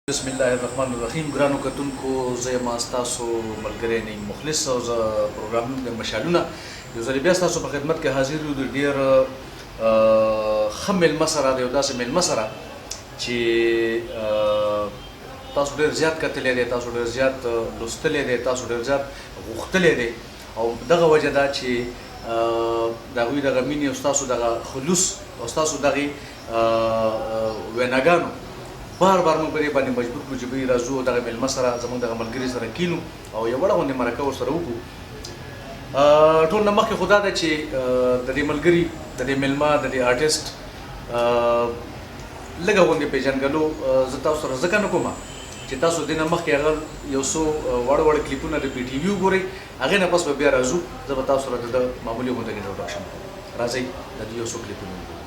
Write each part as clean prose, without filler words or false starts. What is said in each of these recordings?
بسم الله الرحمن الرحیم ګرانو کتونکو زه یم ستاسو ملګری نیم مخلص او زه پروګرام د مشالونه یو ځل بیا ستاسو په خدمت کې حاضر یو د ډیر ښه میلمه سره د یو داسې میلمه سره چې تاسو ډېر زیات کتلی دی، تاسو ډېر زیات لوستلی دی، تاسو ډېر زیات غوښتلی دی او دغه وجه ده چې د هغوی دغه مینې او ستاسو دغه خلوص او ستاسو دغې ویناګانو بار بار موږ په دې باندې مجبور کړو چې دوی راځو دغه میلمه سره زموږ دغه ملګري سره کینو او یو وړه غوندې مرکه ورسره وکړو. ټول نه مخکې خو دا ده چې د دې ملګري د دې میلمه د دې آرټسټ لږه غوندې پېژنګلو زه تاسو سره ځکه نه کوم چې تاسو دې نه مخکې هغه یو څو واړه واړه کلیپونه د پی ټي وي وګورئ، هغې نه پس به بیا راځو زه به تاسو سره د معمولي غوندې انټروډکشن کوم. راځئ د دې یو څو کلیپونه وګورو.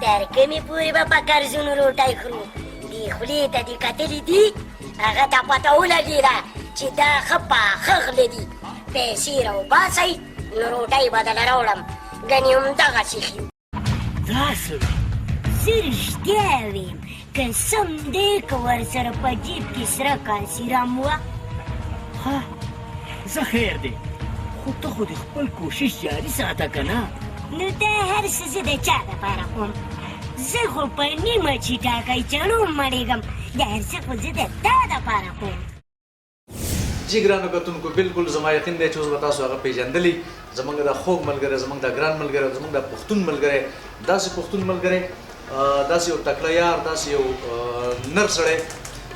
تر کومې پورې به په کرزونو روټۍ خورو؟ دې خولې ته دې کتلي دي، هغه ته پته ولګېده چې دا ښه پاخه غله دي. پیسې راوباسئ نو روټۍ به درله راوړم، ګنې همدغسې ښي. تاسو زه رښتیا ویم، قسم دی که ورسره په جیب کې سره کانسیرام وه. ها زه خیر دی، خو ته خو د خپل کوشش جاري ساته که نه؟ نو دا هر څه زه د چا دپاره کوم؟ زه خو په نیمه چې ټاکی چړو مړېږم، دا هر څه خو زه د تا دپاره کوم. جی ګرانو کتونکو بالکل زما یقین دی چې اوس به تاسو هغه پېژندلي، زموږ دا خوږ ملګری، زموږ دا ګران ملګری، زموږ دا پښتون ملګری، داسې پښتون ملګری، داسې یو تکړه یار، داسې یو نر سړی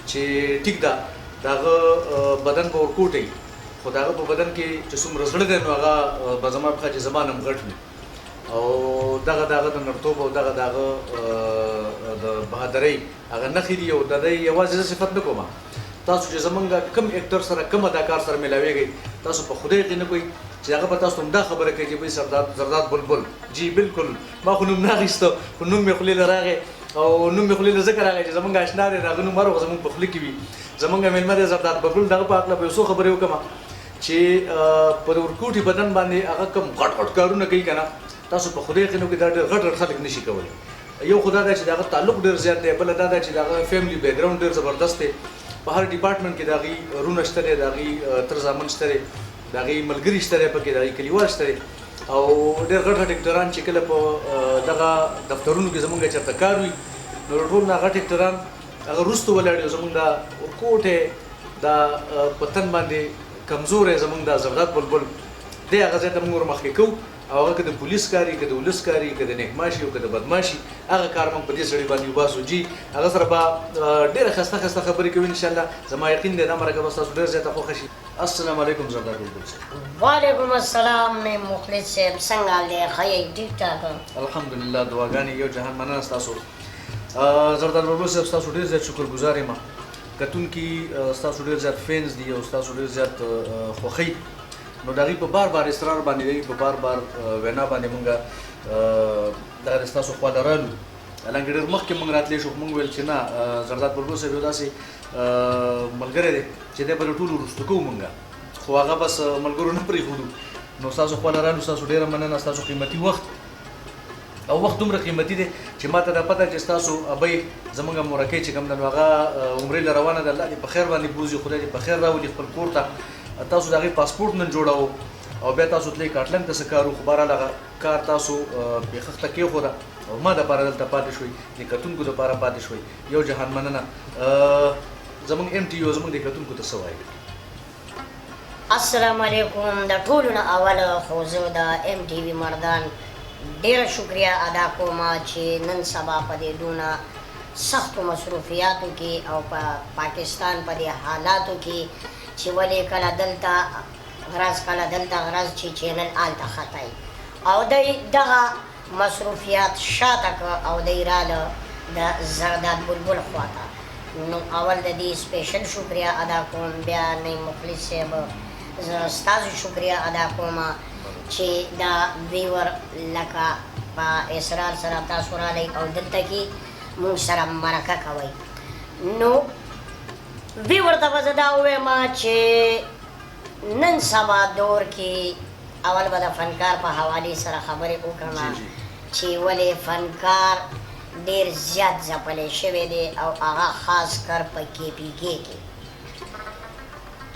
چې ټیک ده د هغه بدن به ورکوټی، خو د هغه په بدن کې چې څومره زړه دی نو هغه به زما پخوا چې زما نه هم غټ وي او دغه د هغه د نرتوب او دغه د هغه د بهادرۍ هغه نښې دي او د دې یوازې زه صفت نه کوم. تاسو چې زمونږ کم اکټر سره کم اداکار سره میلاویږئ تاسو په خدای یقین نه کوئ چې هغه به تاسو همدا خبره کوي چې بھائی زرداد بلبل. جی بالکل ما خو نوم نه اخیسته، خو نوم مې خولې له راغی او نوم مې خولې له ځکه راغی چې زمونږ اشنا دی د هغه نوم هر وخت زمونږ په خوله کې وي. زمونږ میلمه دی زرداد بلبل، دغه په هکله به یو څو خبرې وکړم چې په ورکوټي بدن باندې هغه کوم غټ غټ کارونه کوي که نه، تاسو په خدای یقین وکړئ دا ډېر غټ غټ خلک نشي کولی. یو خو دا دی چې د هغه تعلق ډېر زیات دی، بله دا دی چې د هغه فیملی بیکګراؤنډ ډېر زبردست دی. په هر ډپارټمنټ کې د هغې رونه شته دی، د هغې تر زامن شته دی، د هغې ملګري شته دی، پکې د هغې کلیوال شته دی او ډېر غټ غټ اکټران چې کله په دغه دفترونو کې زمونږ چېرته کار وي نو له ټول نه غټ اکټران هغه وروسته ولاړ یو زمونږ دا ورکوټی دا په تن باندې کمزوری زمونږ دا زرداد بلبل دی، هغه ځای ته موږ ورمخکې کوو او هغه که د پولیس کاري، که د ولس کاري، که د نیکماشي او که د بدماشي، هغه کار موږ په دې سړي باندې وباسو. جي هغه سره به ډېره ښایسته ښایسته خبرې کوي انشاءالله. زما یقین دی دا مرکه به ستاسو ډېر زیاته خوښه شي. السلام علیکم زرداد بلبل صاحب. وعلیکم السلام نیم مخلص صاحب، څنګه حال دی؟ ښه یې؟ ټیک ټاک؟ الحمدلله دعاګانې یو جهان مننه ستاسو. زرداد بلبل صاحب ستاسو ډېر زیات شکرګزار یم. کتونکي ستاسو ډېر زیات فینس دي او ستاسو ډېر زیات خوښۍ نو د هغې په بار بار اصرار باندې د هغې په بار بار وینا باندې مونږ دغه د ستاسو خوا لرالو. حالانکې ډېر مخکې مونږ راتلی شو، مونږ ویل چې نه زرداد بلبل صاحب یو داسې ملګری دی چې دی به له ټولو وروسته کوو مونږ، خو هغه بس ملګرو نه پرېښودو. نو ستاسو خوا لرالو، ستاسو ډېره مننه، ستاسو قیمتي وخت او وخت دومره قیمتي دی چې ما ته دا پته چې ستاسو ابۍ زموږ مورکۍ چې کوم ده نو هغه عمرې له روانه ده، الله دې په خیر باندې بوځي، خدای دې په خیر راولي خپل کور ته. تاسو د هغې پاسپورټ نن جوړاوه او بیا تاسو تلئ کاټلنګ ته څه کار و، خو بهرحال هغه کار تاسو پېښخته کېښوده او ما دپاره دلته پاتې شوئ، د کتونکو دپاره پاتې شوئ. یو جهان مننه. زموږ ایم ټي یو زموږ د کتونکو ته څه وایي؟ السلام علیکم. د ټولو نه اول خو زه د ایم ټي وي مردان ډېره شکریه ادا کوم چې نن سبا په دې دونه سختو مصروفیاتو کې او په پاکستان په دې حالاتو کې چې ولې کله دلته غرض کله دلته غرض چې چینل هلته ختئ او دی دغه مصروفیات شاته کړه او دی راله د زرداد بلبل خواته. نو اول د دې سپیشل شکریه ادا کوم، بیا نیم مخلص صاحب زه ستاسو شکریه ادا کوم چې دا ویور لکه په اصرار سره تاسو رالی او دلته کې موږ سره مرکه کوئ. نو ویور ته به زه دا ووایم چې نن سبا دور کې اول به د فنکار په حوالې سره خبرې وکړم چې ولې فنکار ډېر زیات ځپلی شوی دی او هغه خاص کر په KPK کې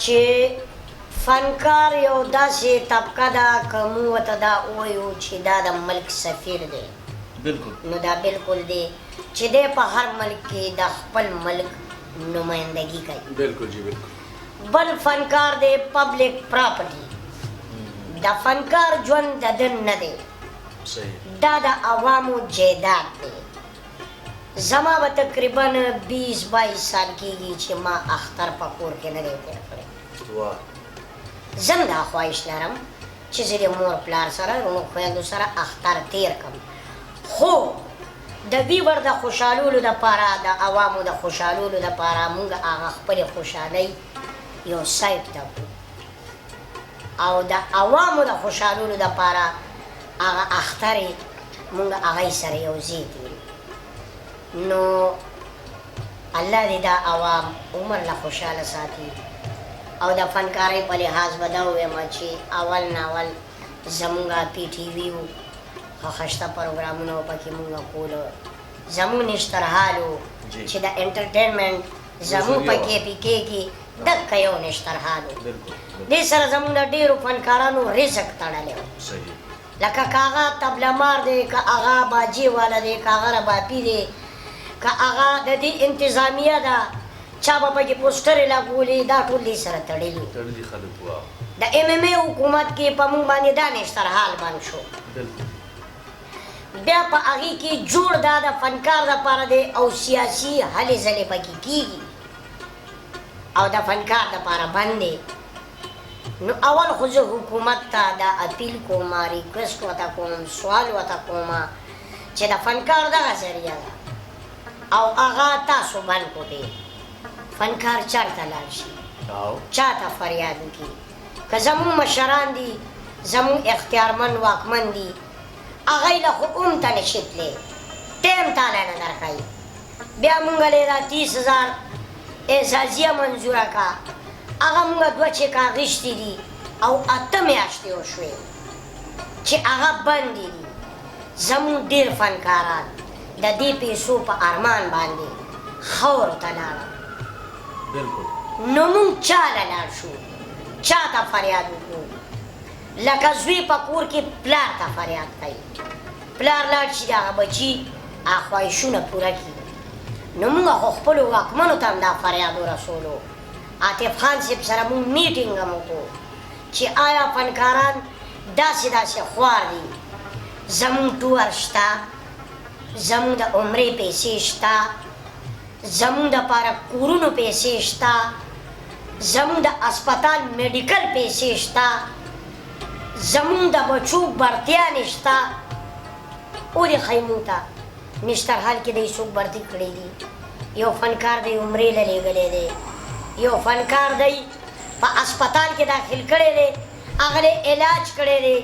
چې فنکار یو داسې طبقه ده که موږ ورته دا ووایو چې دا د ملک سفیر دی بالکل نو دا بالکل دی چې دی په هر ملک کې د خپل ملک نمایندګي کوي بالکل جی بالکل بل فنکار دی پبلک پراپرټي د فنکار ژوند د ده نه دی صحیح دا د عوامو جیداد دی زما به تقریبا 20-22 سال کېږي چې ما اختر په کور کې نه دی تېر کړی واه زم دا خواهش لرم چې زه د مور پلار سره رونو خویندو سره اختر تېر کړم خو د دوی ور د خوشحالولو دپاره د عوامو د خوشحالولو دپاره مونږ هغه خپلې خوشحالۍ یو سایډ ته کړو او د عوامو د خوشحالولو دپاره هغه اخترې مونږ هغی سره یو ځای کړي نو الله دې دا عوام عمر له خوشحاله ساتي او د فنکارۍ په لحاظ به دا ووایم چې اول ناول زمونږ PTV و ښه خشته پروګرامونه و پکې مونږ کولو زمونږ نشترحال و چې د انټرټینمنټ زمونږ په KPK کې دقه یو نشترحال و دې سره زمونږ د ډېرو فنکارانو رزق تړلی و صحیح لکه که هغه طبله مار دی که هغه باجې والا دی که هغه رباپي دی که هغه د دې انتظامیه ده چا به پکې پوسټرې لګولې دا ټول دې سره تړلي تړلي خلک واه د MMA حکومت کې په مونږ باندې دا نشترحال بند شو بالکل بیا په هغې کې جوړ دا د فنکار دپاره دی او سیاسي هلې ځلې پکې کېږي او د فنکار دپاره بند دی نو اول خو زه حکومت ته دا اپیل کوم ریکویسټ ورته کوم سوال ورته کوم چې د فنکار دغه ذریعه ده او هغه تاسو بند کړئ فنکار چېرته لاړ شي او چا ته فریاد وکړي که زمونږ مشران دي زمونږ اختیارمند واکمن دي هغوی له خو هم ته نشي تللی ټیم تاله نه درښایي بیا مونږ له دا 30,000 اعزازیه منظوره کا هغه مونږ 2 چیکه اخیستي دي او 8 میاشتې وشوې چې هغه بندې دي زمونږ ډېر فنکاران د دې پیسو په ارمان باندې خاورو ته لاړل بالکل نو مونږ چا له لاړ شو چا ته فریاد وکړو لکه زوی په کور کې پلار ته فریاد کوي پلار لاړ شي د هغه بچي هغه خواهشونه پوره کړي نو مونږ خو خپلو واکمنو ته هم دا فریاد ورسولو عاطف خان صاحب سره مونږ میټینګ هم وکړو چې آیا فنکاران داسې داسې خوار دي زمونږ ټور شته زمونږ د عمرې پیسې شته زمونږ دپاره کورونو پیسې شته زمونږ د اسپتال میډیکل پیسې شته زمونږ د بچو برتیانې شته ودې ښایي مونږ ته نشترحال کې دی څوک برتي کړي دي یو فنکار دی عمرې له لېږلی دی یو فنکار دی په اسپتال کې داخل کړی دی هغه له علاج کړی دی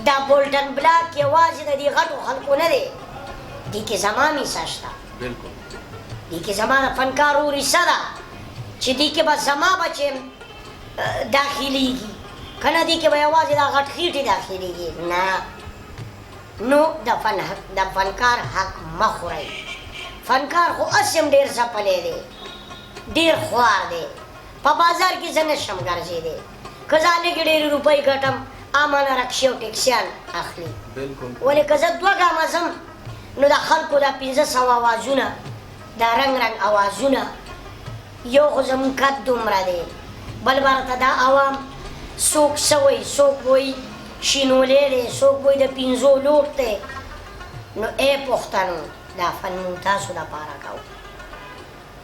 دا بولټن بلاک یوازې د دې غټو خلکو نه دی دې کې زما میسه شته بالکل دې کې زما د فنکارو ریسه ده چې دې کې به زما بچې داخلیږي که نه دې کې به یوازې دا غټ خېټې داخلیږي نه نو د فنکار حق مه خورئ فنکار خو هسې هم ډېر ځپلی دی ډېر خوار دی په بازار کې زه نشم ګرځېدی که زه لږې ډېرې روپۍ ګټم امانه رکشې او ټیکسیان اخلي بالکل ولې که زه 2 ګامه ځم نو د خلکو دا 500 اوازونه دا رنګ رنګ اوازونه یو خو زمونږ قد دومره دی بل برته دا عوام څوک څه وایي څوک وایي شینولی دی څوک وایي د 5 لوټ دی نو ای پښتنو دا فن مونږ تاسو دپاره کوو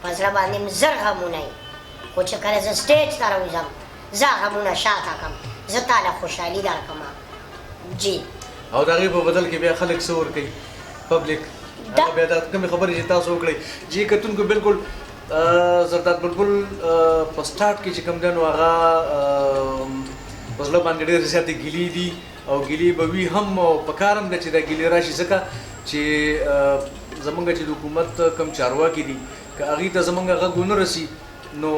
په زړه باندې م زر غمونه وي خو چې کله زه سټیج ته راوځم زه غمونه شاته کړم زه تاله خوشحالي درکړم جی او د هغې په بدل کې بیا خلک څه ورکوي پبلک هغه بیا دا کومې خبرې چې تاسو وکړئ جی کتونکو بالکل زرداد بلبل په سټارټ کې چې کوم دی نو هغه په زړه باندې ډېرې زیاتې ګیلې دي او ګیلې به وي هم او په کار هم ده چې دا ګیلې راشي ځکه چې زمونږ چې د حکومت کوم چارواکي دي که هغې ته زمونږ غږ ونه رسي نو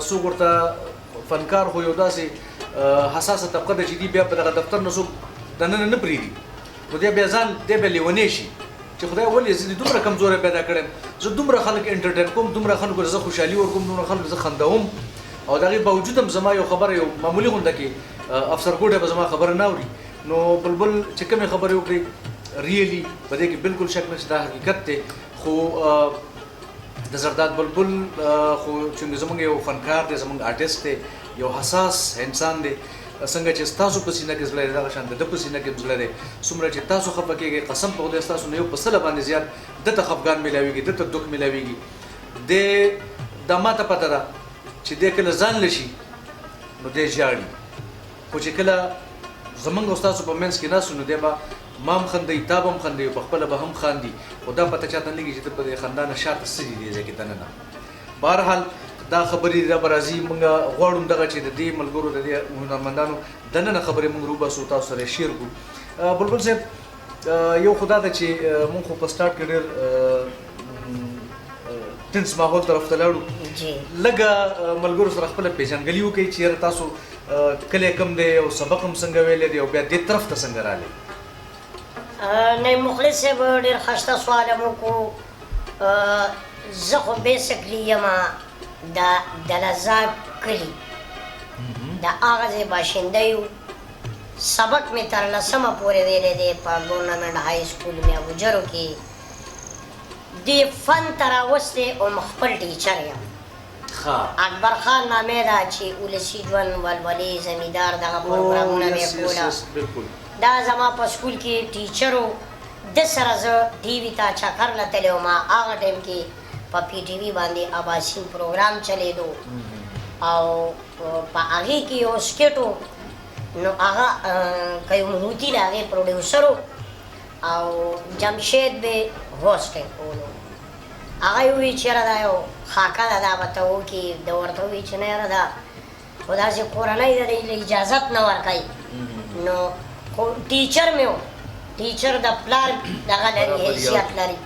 څوک ورته فنکار خو یو داسې حساسه طبقه ده چې دي بیا په دغه دفتر نه څوک دننه نه پرېږدي نو دی بیا ځان دی بیا لیونی شي چې خدای ولې زه دومره کمزوري پیدا کړم زه دومره خلک انټرټین کوم دومره خلکو زه خوشحالي ورکوم دومره خلکو زه خندوم او دغه باوجود هم زما یو خبره یو معمولی غونډه کې افسر ګوډه به زما خبره نه اوري نو بلبل چې کومه خبره وکړي ریلی په دې کې بالکل شک نشته دا حقیقت دی خو د زرداد بلبل خو چې زمونږ یو فنکار دی زمونږ آرټیست دی یو حساس انسان دی څنګه چې تاسو په سینه کې زړه لري دغه شان د په سینه کې زړه لري څومره چې تاسو خفه کېږئ قسم په خدای تاسو نه یو په سل باندې زیات دته خفګان ملاويږي دته دک ملاويږي د ماته پته ده چې د کله ځان لشي نو د ژاړي خو چې کله زمونږ استادو په منځ کې ناسو نو دی به مام خندي تابم خندي په خپل به هم خاندي خدا پته چاته لګي چې په خندانه شاته سړي دی ځکه دنه بهرحال دا خبرې د برازي مونږ غواړو دغه چې د دې ملګرو د دې هنرمندانو دنه خبرې مونږ روبا سو تاسو سره شیر کو بلبل صاحب یو خدا ته چې مونږ خو په سٹارټ کې ډېر تنس ماحول طرف ته لاړو جی لګه ملګرو سره خپل پیژنګلی وکړي چې تاسو کله کم دی او سبق هم څنګه ویلې دی او بیا دې طرف ته څنګه رااله نه مخلص صاحب ډېر خسته سوال مو کو زه خو بیسیکلی یم د لزاک کلي د هغه ځای باشنده یو سبق مې تر لسمه پورې ویلی دی په ګورنمنټ های سکول مې ابوجرو کې د فن ته راوستی او خپل ټیچر یم اکبر خان نامې ده چې ولسي ژوند ولولې زمیندار دغه پروګرامونه مې کوله دا زما په سکول کې ټیچر و د سره زه ټي وي ته چکر له تللی وم هغه ټایم کې په پی ټي وي باندې اباسین پروګرام چلیدو او په هغې کې یو سکټ و نو هغه قیوم هوتي د هغې پروډیوسر و او جمشید به هوسټ یې کولو هغه یې وویل چې یاره دا یو خاکه ده دا به ته وکړي د ورته وویل چې نه یاره دا خو داسې کورنۍ ده د اجازت نه ورکوي نو خو ټیچر مې و ټیچر د پلار دغه لري حیثیت لري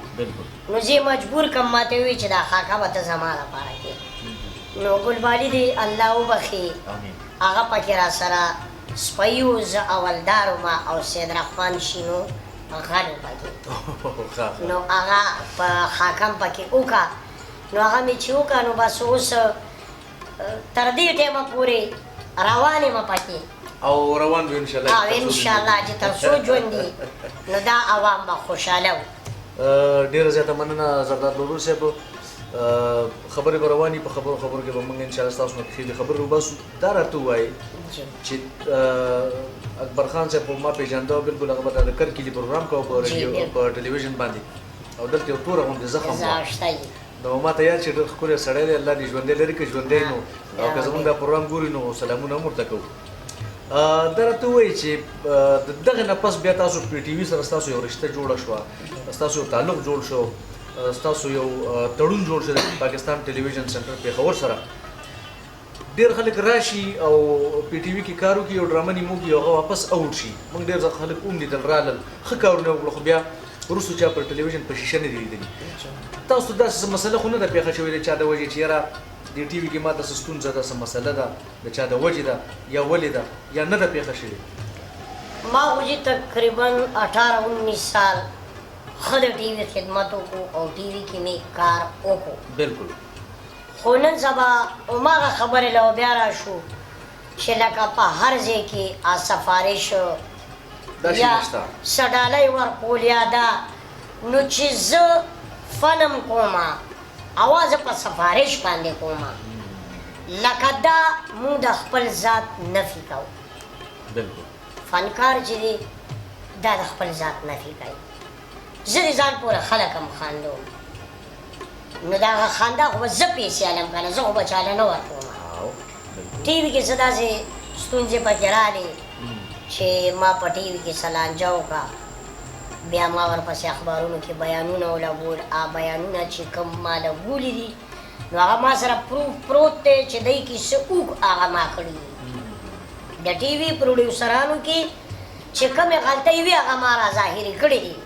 نو زه مجبور کم ماته وی چې دا خاکه به ته زما لپاره کې نو ګلبالي دی الله وبخي هغه پکې را سره سپیو زه اولدار وم او سید رحمان شینو غلو پکې نو هغه په خاکم پکې وکړه نو هغه مې چې وکړه نو بس اوس تر دې ټیمه پورې روان یم پکې او روان به ان شاء الله ان شاء الله چې تر څو ژوند دي نو دا عوام به خوشاله وي ډیره زیاته مننه زرداد بلبل صاحب خبرې به روانې په خبرو کې به موږ ان شاء الله ستاسو نه پښې د خبرې وباسو دا راته ووایي چې اکبر خان صاحب ما پیژانده بالکل هغه به د کرکلي پروګرام کوه په ریډیو په ټلویزیون باندې او دلته یو توره غوندې زخم نو ما ته یاد چې ډېر ښکلی سړی دی الله دې ژوندی لري که ژوندی نو او که زموږ دا پروګرام ګوري نو سلامونه هم ورته کوو دا راته ووایي چې د دغې نه پس بیا تاسو پی ټي وي سره ستاسو یو رشته جوړه شوه ستاسو یو تعلق جوړ شو ستاسو یو تړون جوړ شو د پاکستان ټلویزیون سنټر پېښور سره ډېر خلک راشي او پی ټي وي کې کار وکړي او ډرامه نیمو کړي او هغه واپس اوټ شي موږ ډېر خلک هم لیدل رالل ښه کارونه وکړو خو بیا وروسته چا پر ټلویزیون په شیشه نه دي لیدلي تاسو ته داسې څه مسله خو نه ده پېښه شوې د چا د وجې چې یاره دې ټي وي کې ماته څه ستونزه ده څه مسله ده د چا د وجې ده یا ولې ده یا نه ده پېښه شوې ما خو چې تقریبا 18-19 سال ښه د ټي وي خدمت وکړو او ټي وي کې مې کار وکړو بالکل خو نن سبا هماغه خبرې له بیا راشو چې لکه په هر ځای کې سفارش یا څه ډالۍ ورکول یا دا نو چې زه فنم کومه اواز په سفارش باندې کومه لکه دا مونږ د خپل ذات نفي کوو بالکل فنکار چې دی دا د خپل ذات نفي کوي زه د ځان پورې خلک هم خاندوم نو دا هغه خندا خو به زه پیسې علم که نه زه خو به چاله نه ورکوم ټي وي کې څه داسې ستونزې پکې رالې چې ما په ټي وي کې څه لانجه وکړه بیا ما ورپسې اخبارونو کې بیانونه ولګول بیانونه چې کوم ما لګولي دي نو هغه ما سره پروف پروت دی چې دی کې څه اوږ هغه ما کړي دي د ټي وي پروډیوسرانو کې چې کومې غلطۍ وي هغه ما را ظاهري کړي دي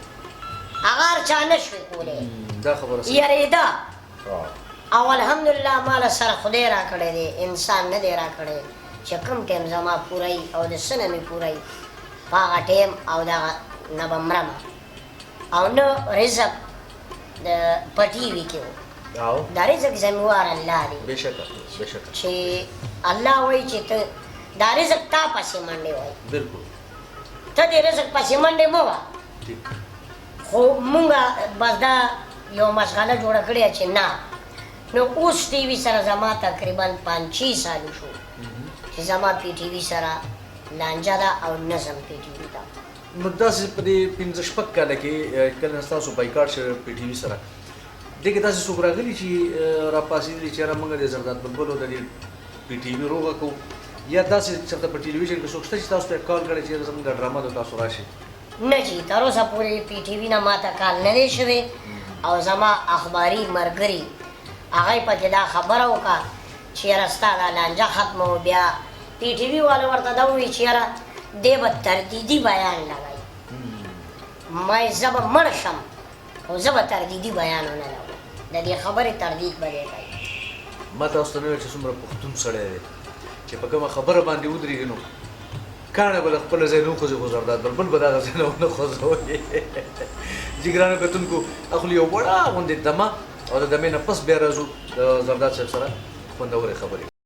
هغه هر چا نه شوې کولی دا خبره یریده او الحمدلله ما له سره خدای را کړی دی انسان نه دی را کړی چې کوم ټایم زما پوره وي او د څه نه مې پوره وي په هغه ټایم او دغه نه به مرمه او نه رزق د په ټي وي کې و او دا رزق زموار الله دی بشکه بشکه چې الله وایي چې ته دا رزق تا پسې منډې وایي بالکل ته دې رزق پسې منډې مه وه ٹھیک خو مونږه بس دا یو مشغله جوړه کړې چې نه نو اوس ټي وي سره زما تقریبا 5-6 سال شو چې زما پی ټي وي سره لانجه ده او نظم پی ټي وي ده نو داسې په دې 15 کاله کې کله ستاسو بایکاټ شوی پی ټي وي سره دې کې داسې څوک راغلي چې راپاسېدلي چې یاره موږ د زرداد بلبل او د دې پی ټي وي روغه کوو یا داسې چېرته په ټلویزیون کې څوک شته چې تاسو ته کال کړی چې زموږ دا ډرامه ده تاسو راشئ نه جی تر اوسه پورې پی ټي وي نه ماته کال نه دی شوی او زما اخباري ملګري هغه یې پکې دا خبره وکړه چې یاره ستا دا لانجه ختمه و بیا پی ټي وي والو ورته دا ووایي چې یاره دی به تردیدي بیان لګوي ما یې زه به مړ شم خو زه به تردیدي بیان ونه لګوم د دې خبرې تردید به دی کوي ما تاسو ته نه ویل چې څومره پښتون سړی دی چې په کومه خبره باندې ودرېږي نو کاڼه به له خپله ځای نه وخوځي خو زرداد بلبل به دغه ځای نه ونه خوځوي جګرانو کتونکو اخلو یو وړه غوندې دمه او د دمې نه پس بیا راځو د زرداد صاحب سره خوندورې خبرې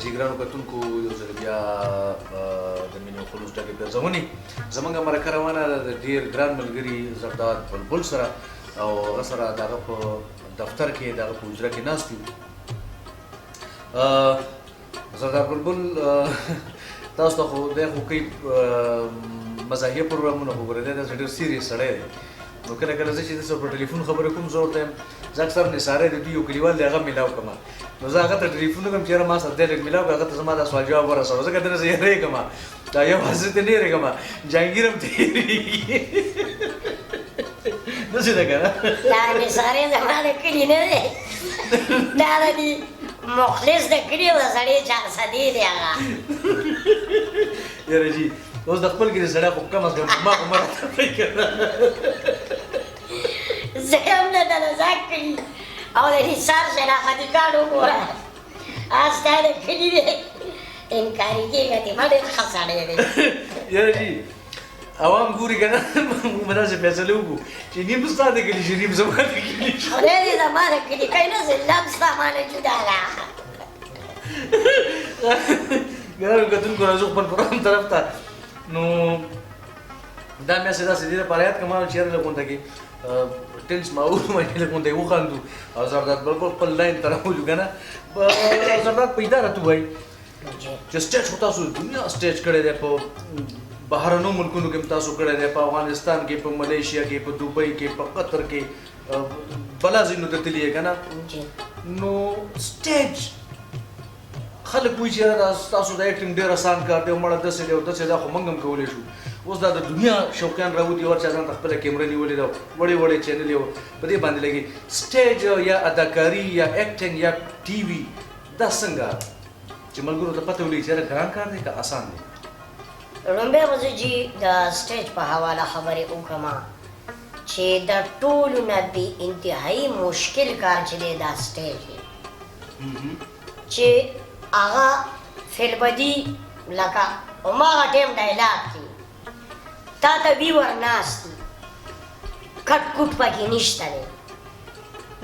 جګرانو کتونکو یو ځل بیا د مینې خلوص ډکې پرځونې زموږ مرکه روانه ده د ډېر ګران ملګري زرداد بلبل سره او هغه سره د هغه په دفتر کې د هغه په حجره کې ناست یو زرداد بلبل تاسو ته خو دی خو کوي مزاحیه پروګرامونه خو ګورئ دی داسې ډېر سیریس سړی دی نو کله کله زه چې د سره په ټلیفون خبرې کوم زه ورته یم زه اکثر نثاری د دوی یو کلیوال دی هغه میلاو کړم نو زه هغه ته ټلیفون وکړم چې یاره ما سره دی لږ میلاو کړه هغه ته زما دا سوال جواب ورسوه ځکه دنه زه یېرېږم دا یوازې ته نه یېرېږم جهانګیر هم ته یېرېږي داسې ده که نه دا نثاری زما د کلي نه دی دا د دې مخلص د کلي د سړي چارسدي دی هغه یاره جي اوس د خپل کلي سړی خو کم از کم ما خو مراته فکر زه هم نه د نظاک کلي او د نثار شناختي کارت وګوره هغه ستا د کلي دی انکاري کېږه تی ما ډېر ښه سړی دی یاره جي عوام ګوري که نه موږ به داسې فیصلې وکړو چې نیم ستا د کلي شي نیم زما د کلي شي خدای دې زما د کلي کوي نه زه لمس تا مانه جدا ده ګرانو کتونکو راځو خپل پروګرام طرف ته نو دا میاشتې داسې دې لپاره یاد کړم چې یاره لږ غونډه کې ټینس ماحول باندې لږ غونډه یې وخاندو او زرداد بلبل خپل لاین ته راولو که نه زرداد پیدا راته ووایي چې سټیج خو تاسو دنیا سټیج کړی دی په بهرنو ملکونو کې هم تاسو کړی دی په افغانستان کې په ملیشیا کې په دوبۍ کې په قطر کې بلا ځایونو ته تللی یې که نه نو سټیج خلک وایي چې یاره ستاسو د ایکټینګ ډېر اسان کار دی او مړه داسې دی او داسې دا خو موږ هم کولی شو اوس دا د دنیا شوقیان راوتي هر چا ځان ته خپله کیمره نیولې ده وړې وړې چینل یې په دې باندې لګي سټیج یا اداکاري یا ایکټینګ یا ټي وي دا څنګه چې ملګرو ته پته ولګي چې یاره ګران کار دی که اسان دی لومبی به زه جي د سټیج په حواله خبرې وکړم چې د ټولو نه بې انتهایي مشکل کار چې دی دا سټیج دی چې هغه فلبدي لکه هماغه ټیم ډایلاګ دی تا ته وي ورناست دي کټ کوټ پکې نشته دی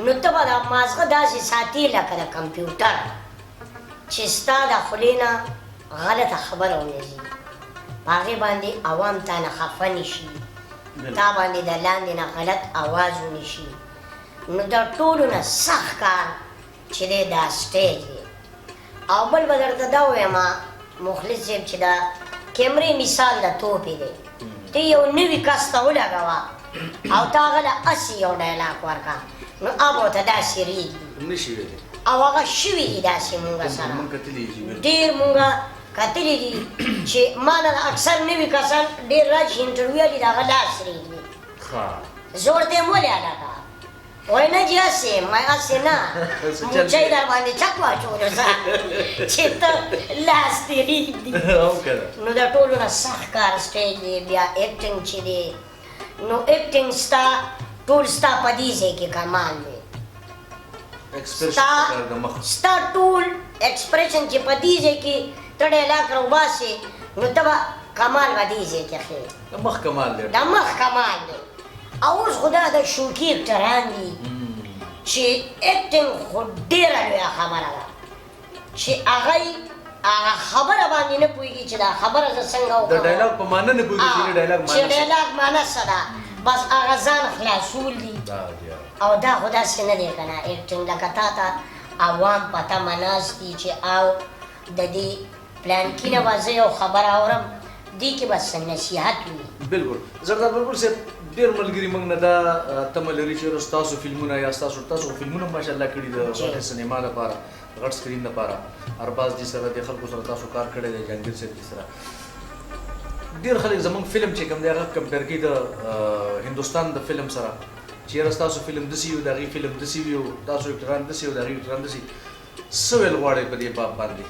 نو ته به دا مازغه داسې ساتي لکه د کمپیوټر چې ستا د خولې نه غلطه خبره ونځي په هغې باندې عوام تا نه خفه نه شي تا باندې د لاندې نه غلط اواز ونه شي نو د ټولو نه سخت کار چې دی دا سټیج دی او بل به درته دا ووایم مخلص صاحب چې دا کیمرې مثال د توپې دی ته یو نوي کس ته ولګوه او تا هغه له هسې یو ډایلاګ ورکړه نو هغه ورته داسې رېږدي نشي ویلی او هغه شوي دي داسې مونږ سره مونږ کتلي دي ډېر مونږ کتلي دي چې ما نه اکثر نوي کسان ډېر راشي انټرویو دي د هغه لاس رېږدي زه ورته یم ولې هلکه وایي نه جي هسې ما هسې نه موچۍ در باندې چک واچولو زه چې ته لاس دې رېږدي نو د ټولو نه سخت کار سټیج دی بیا ایکټینګ چې دی نو اکټینګ ستا ټول ستا په دې ځای کې کمال دی ایکسپریشن د مخ ستا ټول ایکسپریشن چې په دې ځای کې ته ډایلاګ راوباسې نو ته به کمال به دې ځای کې ښیې د مخ کمال دی د مخ کمال دی او اوس خو دا د شوکي اکټران دي چې اکټینګ خو ډېره لویه خبره ده چې هغه خبره باندې نه پوهېږي چې دا خبره زه څنګه د وکړم ډایلاګ په معنا نه پوهېږي چې ډایلاګ معنا چې ډایلاګ معنا څه ده بس هغه ځان خلاصول دي او دا خو داسې نه دی که نه اکټینګ لکه تا ته عوام په تمه ناست دي چې او د دې پلانکي نه به زه یو خبره اورم دې کې به څه نصیحت وي بالکل زرداد بلبل صاحب ډېر ملګري موږ نه دا تمه لري چې ستاسو فلمونه یا ستاسو فلمونه ماشاءالله کړي د غټ سینما لپاره غټ سکرین لپاره ارباز جي سره د خلکو سره تاسو کار کړی دی جهانګیر صاحب جي سره ډېر خلک زموږ فلم چې کوم دی هغه کمپیر کوي د هندوستان د فلم سره چې یاره ستاسو فلم داسې وي د هغې فلم داسې وي او تاسو اکټران داسې او د هغې اکټران داسې څه ویل غواړئ په دې باب باندې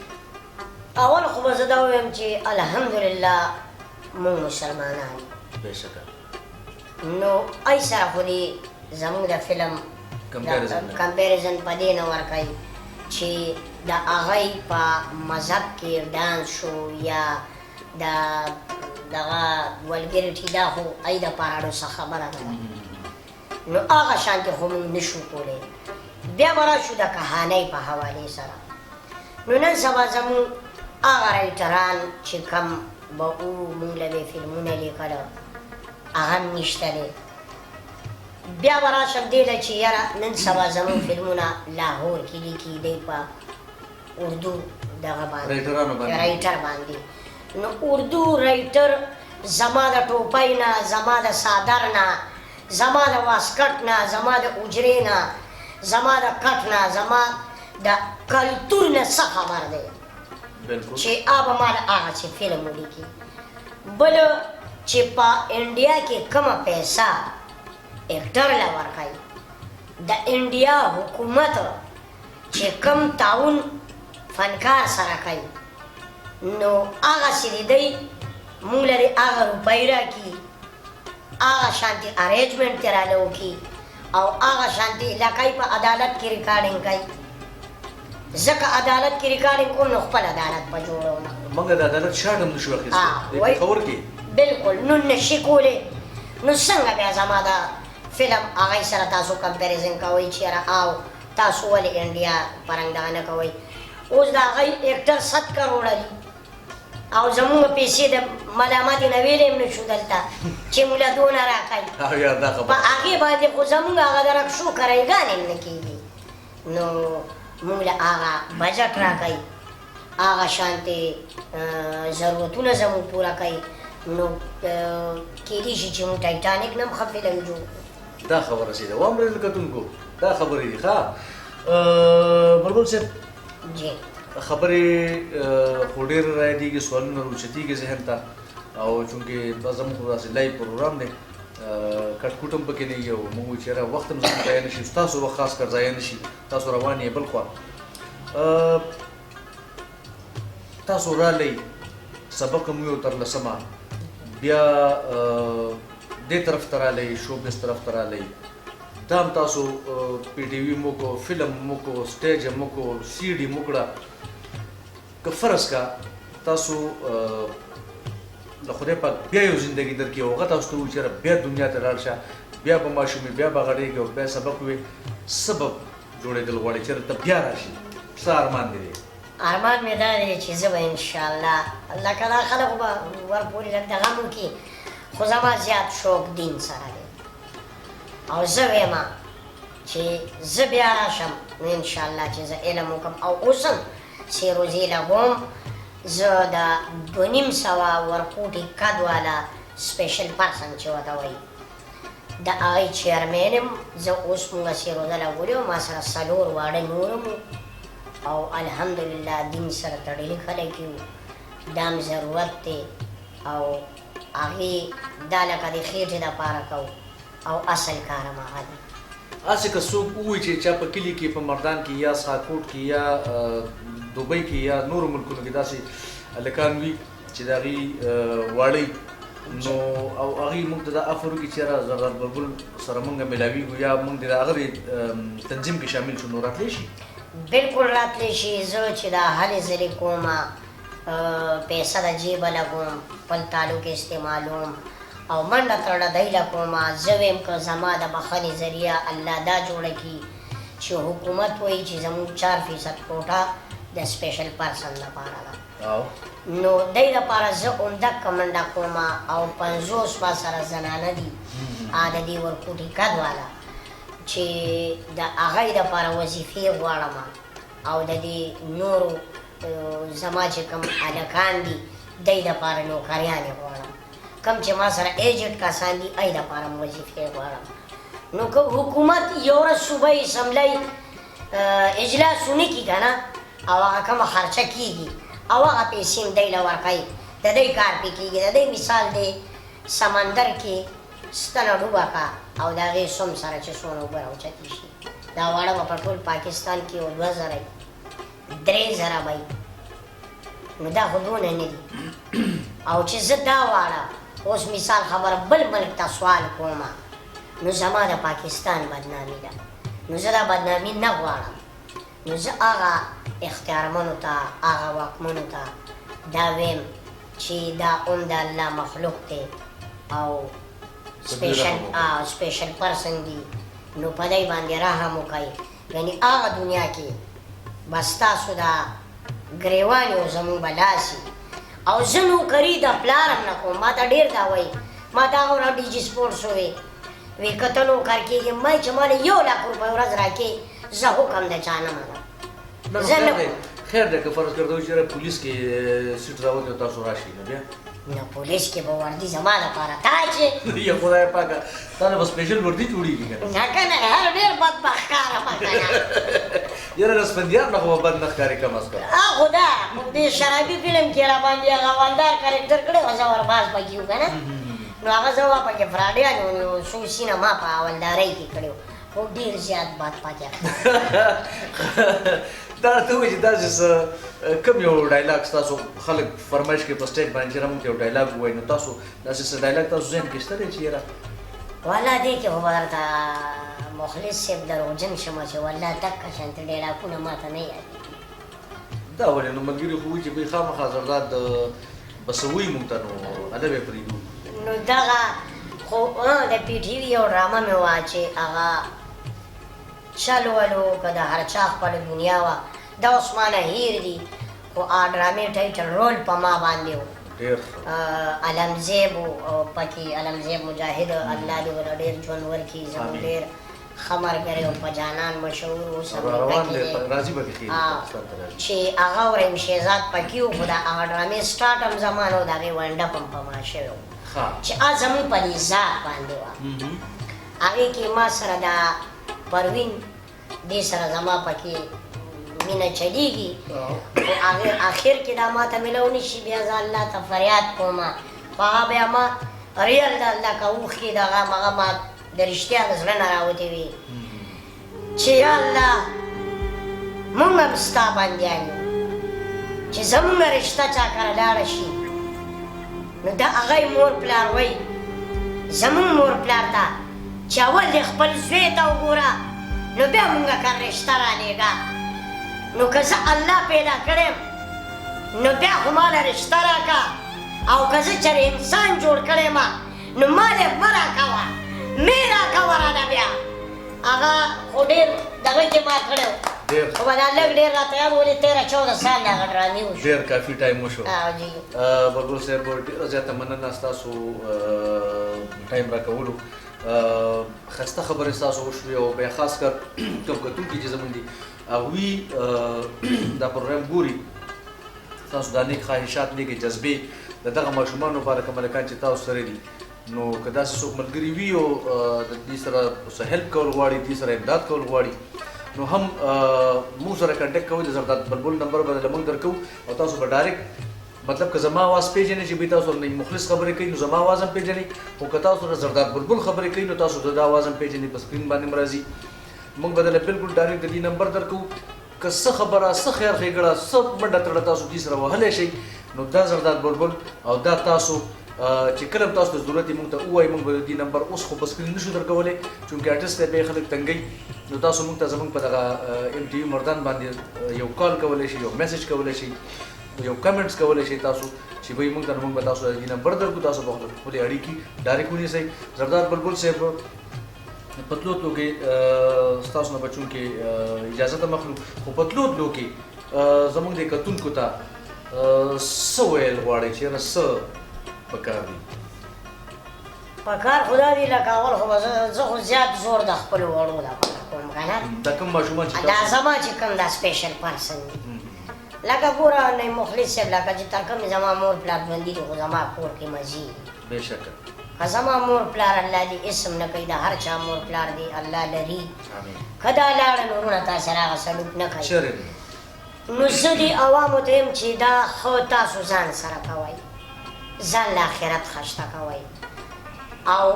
اول خو به زه دا ووایم چې الحمدلله موږ مسلمانان بېشکه نو ای سره خو دې زموږ د فلم کمپیریزن په دې نه ورکوي چې د هغوی په مذهب کې ډانس شو یا د دغه ولګریټي دا خو ای دپاره څه خبره نه ده نو هغه شانتې خو موږ نشو کولی بیا به راشو د کهانۍ په حوالې سره نو نن سبا زموږ هغه رایټران چې کم به او موږ له دې فلمونه لیکله هغه هم نشته دی بیا به راشم دې ته چې یاره نن سبا زموږ فلمونه لاهور کې لیکي دی په اردو دغه باندې رایټر باندې نو اردو رایټر زما د ټوپۍ نه زما د صادر نه زما د واسکټ نه زما د اجرې نه زما د کټ نه زما د کلتور نه څه خبر دی چې آب ما د هغسې فلم ولیکي بل چې په انډیا کې کومه پیسه اکټر له ورکوي د انډیا حکومت چې کم تعاون فنکار سره کوي نو هغسې د دی موږ لرې هغه روپۍ راکړي هغه شانتې ارینجمنټ ترې راله وکړي او هغه شانتې لکه په عدالت کې ریکارډینګ کوي ځکه عدالت کې ریکارډینګ کوم نو خپل عدالت په جوړوم موږ د عدالت شاټ هم نشو اخیستی پېښور کې بالکل نو نشي کولی نو څنګه بیا زما د فلم هغوی سره تاسو کمپیریزن کوئ چې یاره او تاسو ولې انډیا پرنګ دغه نه کوئ اوس د هغوی اکټر 100 کروړه دي او زموږ پیسې د ملامتې نه ویلې هم نشو دلته چې موږ دونه راکوي په هغې باندې خو زموږ هغه د رکشو کرایګانې هم نه کېږي نو موږ له هغه بجټ راکوي هغه شانتې ضرورتونه زموږ پوره کوي نو کېدای شي چې موږ ټایټانیک نه هم ښه فلم جوړ کړو دا خبره سي ده وامرې کتونکو دا خبرې دي ښه بلبل صاحب جی خبرې خو ډېر رايدېږي سوالونه راوچتېږي ذهن ته او چونکې دا زموږ خو داسې لایو پروګرام دی کټ کوټ هم پکې نه وي او موږ وایو چې یاره وخت هم زموږ ضایع نه شي ستاسو وخت خاص کر ضایع نه شي تاسو روان یې بل خوا تاسو رالی سبق هم یو ترلسمه بیا دې طرف ته رالی شوبز طرف ته رالی دا هم تاسو پی ټي وي مو کو فلم مو کو سټیج هم مو کو سی ډي مو کړه که فرض کا تاسو د خدای پاک بیا یو زندگی درکړي او هغه تاسو ته ووایي چې بیا دنیا ته لاړ شه بیا به ماشومې بیا به غړېږي او بیا سبق وي سبب جوړېدل غواړي چې ته بیا راشي څه ارمان دی ارمان مې دا دی چې زه به انشاءالله الله که دا خلکو به ورپورې دغه هم وکړي خو زما زیات شوق دین سره دی او زه ویم چې زه بیا راشم نو انشاءالله چې زه علم وکړم او اوس هم سیروزي لګوم زه د 250 ورکوټي قد والا سپیشل پرسن چې ورته وایي د هغې چیرمین یم زه اوس مونږ سیروزه لګولې وه ما سره 4 واړه نور هم او الحمدلله دین سره تړلي خلک یو دا هم ضرورت دی او هغې دا لکه د خېټې دپاره کوو او اصل کار هم هغه دی هسې که څوک ووایي چې چا په کلي کې په مردان کې یا ساکوټ کې یا دوبۍ کې یا نورو ملکونو کې داسې هلکان وي چې د هغې واړی نو او هغه موږ ته د افرو کې چیرې زرداد بلبل سره موږ ملاویږو یا موږ د هغه تنظیم کې شامل شو نو راتلی شي بالکل راتلی شي زه چې دا هلې ځلې کومه پیسه د جیبه لګوم خپل تعلق استعمالوم او منډه تړه دی له کومه زه ویم که زما د بخښنې ذریعه الله دا جوړه کړي چې حکومت وایي چې زموږ 4% کوټه د سپیشل پرسن لپاره ده نو دی لپاره زه عمدکه منډه کومه او 50 ما سره زنانه دي د دې ورکوټي کد والا چې د هغوی دپاره وظیفې غواړم او د دې نورو زما چې کوم هلکان دي دی دپاره نوکریانې غواړم کوم چې ما سره ایجنټ کسان دي هغوی دپاره م وظیفې غواړم نو که حکومت یو ورځ صوبه اسمبلی اجلاس ونه کړي که نه او هغه کومه خرچه کېږي او هغه پیسې هم دی له ورکوي د دی کار پې کېږي د دی مثال دی سمندر کې ستنه ډوبه کړه او د هغې سم سره چې څونه اوبه راوچتې شي دا واړه به په ټول پاکستان کې یو 2000 3000 به نو دا خو دونه نه دي او چې زه دا واړه اوس مثال خبره بل ملک ته سوال کومه نو زما د پاکستان بدنامي ده نو زه دا بدنامي نه غواړم نو زه هغه اختیارمنو ته هغه واکمنو ته دا ویم چې دا هم د الله مخلوق دی او سپیشل پرسن دي نو په دی باندې رحم وکړئ یعنې هغه دنیا کې بس تاسو دا ګریوان یو زموږ به لاسي او زه نوکري د پلار هم نه کوم ما ته ډېر دا وایي ما ته هغه ورځ ډي جي سپورټس ووی وی که ته نوکر کېږې ما چې ما له 1 لک روپۍ ورځ راکړې زه حکم د چا نه منم خیر دی که فرض کرده وي چې پولیس کې سیټ راوځي او تاسو راشئ نو بیا نو پولیس کې به وردي زما لپاره تا چې یا خدای پاکه تا نه به سپیشل وردي جوړېږي که نه که نه هر ډېر بدبخت ښکاره به که نه یاره رسپندیان نه خو به بد نه ښکاري کم از کم خو دا دې شرابي فلم کې راباندې هغه هوالدار کرکټر کړی و زه ورباز پکې و که نه نو هغه زه وه پکې فراډیان یو څو سینه ما په هوالدارۍ کې کړی و خو ډېر زیات بد پکې دا ته وایي چې داسې څه کوم یو ډایلاګ ستاسو خلک فرمایش کوي په سټیج باندې چې موږ یو ډایلاګ ووایي نو تاسو داسې څه ډایلاګ تاسو ذهن کې شته دی چې یاره والله دې کې خو به درته مخلص صاحب دروغجن شمه چې والله دقه شانتې ډایلاګونه ما ته نه یادېږي دا ولې نو ملګري خو وایي چې بی خامخا زرداد به څه وایي موږ ته نو ادب یې پرېږدو نو دغه خو د پی ټي وي یو ډرامه مې وه چې هغه چل ولو که د هر چا خپله دنیا وه دا اوس مانه هیر دي خو ډرامې ټایټل رول په ما باندې و علمزیب و پکې علمزیب مجاهد الله دې ورله ډېر ژوند ورکړي زموږ ډېر ښه ملګری و په جانان مشهور اوس امریکا کې دی چې هغه وریم شهزاد پکې و خو د هغه ډرامې سټارټ هم زما نه و د هغې ونډپ هم په ما شوی و چې زموږ په دې ذات باندې وه هغې کې ما سره دا پروین دې سره زما پکې مینه چلیږي خو آخر کې دا ما ته میلو نه شي بیا زه الله ته فریاد کوم په هغه بیا ما ریل د الله که اوښکې د هغه ما د رښتیا د زړه نه راوتې وي چې یا الله موږ هم ستا بندیان یو چې زموږ رشته چا کره لاړه شي نو د هغی مور پلار وایي زموږ مور پلار ته چې اول دې خپل زوی ته وګوره نو بیا مونږه کره رشته رالېږه نو که زه الله پیدا کړی نو بیا خو ماله رشته راکړه او که زه چېرې انسان جوړ کړی ما نو مالې مه راکوه مې راکوه رانه بیا هغه خو ډېر دغه کې ما کړی و خو به دا لږ ډېر راته یاد ولې 13-14 سال د هغه ډرامې وشو ډېر کافي ټایم وشو جی بلبل صاحب ډېره زیاته مننه ستاسو ټایم راکولو خسته خبرې ستاسو وشوې او بیا خاص کر کوم کتونکي چې زموږ دي هغوی دا پروګرام ګوري ستاسو دا نیک خواهشات نیکې جذبې د دغه ماشومانو لپاره کوم هلکان چې تاسو سره دي نو که داسې څوک ملګري وي او د دې سره څه هیلپ کول غواړي دې سره امداد کول غواړي نو هم موږ سره کنټیکټ کوئ د زرداد بلبل نمبر به موږ درکوو او تاسو به ډایرکټ مطلب که زما आवाज پیژنئ چې به تاسو نه مخلص خبرې کوي نو زما आवाज هم پیژنئ او که تاسو سره زرداد بلبل خبرې کوي نو تاسو د आवाज هم پیژنئ په سکرین باندې راځي موږ به درله بالکل ډایرکټ د دې نمبر درکوو که څه خبره څه خیر ښېګړه څه منډه تړه تاسو دې سره وهلی شئ نو دا زرداد بلبل او دا تاسو چې کله تاسو ته ضرورت موږ ته وایي موږ به دې نمبر اوس خو په سکرین نشو درکولی چونکې آرټسټ دی به خلک تنګوي نو تاسو موږ ته زموږ په دغه ام ټي وي مردان باندې یو کال کولی شي یو میسج کولی شي یو کمنټس کولی شي تاسو چې وایي موږ ته موږ به تاسو دې نمبر درکو تاسو به خپلې اړیکې ډایرکټ ونیسئ زرداد بلبل صاحب په تلو تلو کې ستاسو نه به چونکې اجازه ته مخلو خو په تلو تلو کې زموږ د کتونکو ته څه ویل غواړئ چې یاره څه پکار دي پکار خدا دې لکه اول خو زه خو زیات زور د خپلو وړو دپاره کوم که نه دا کوم ماشومان چې دا زما چې کوم دا سپیشل پرسن دي لکه ګوره نه مخلص صاحب لکه چې تا کوم زما مور پلار ژوندي دي خو زما کور کې مزي بېشکه که زما مور پلار الله دې اسم نه کوي د هر چا مور پلار دې الله لري که دا لاړه نو وروڼه تا سره هغه سلوک نه کوي نو زه دې عوامو ته یم چې دا ښه تاسو ځان سره کوئ ځان له آخرت خشته کوئ او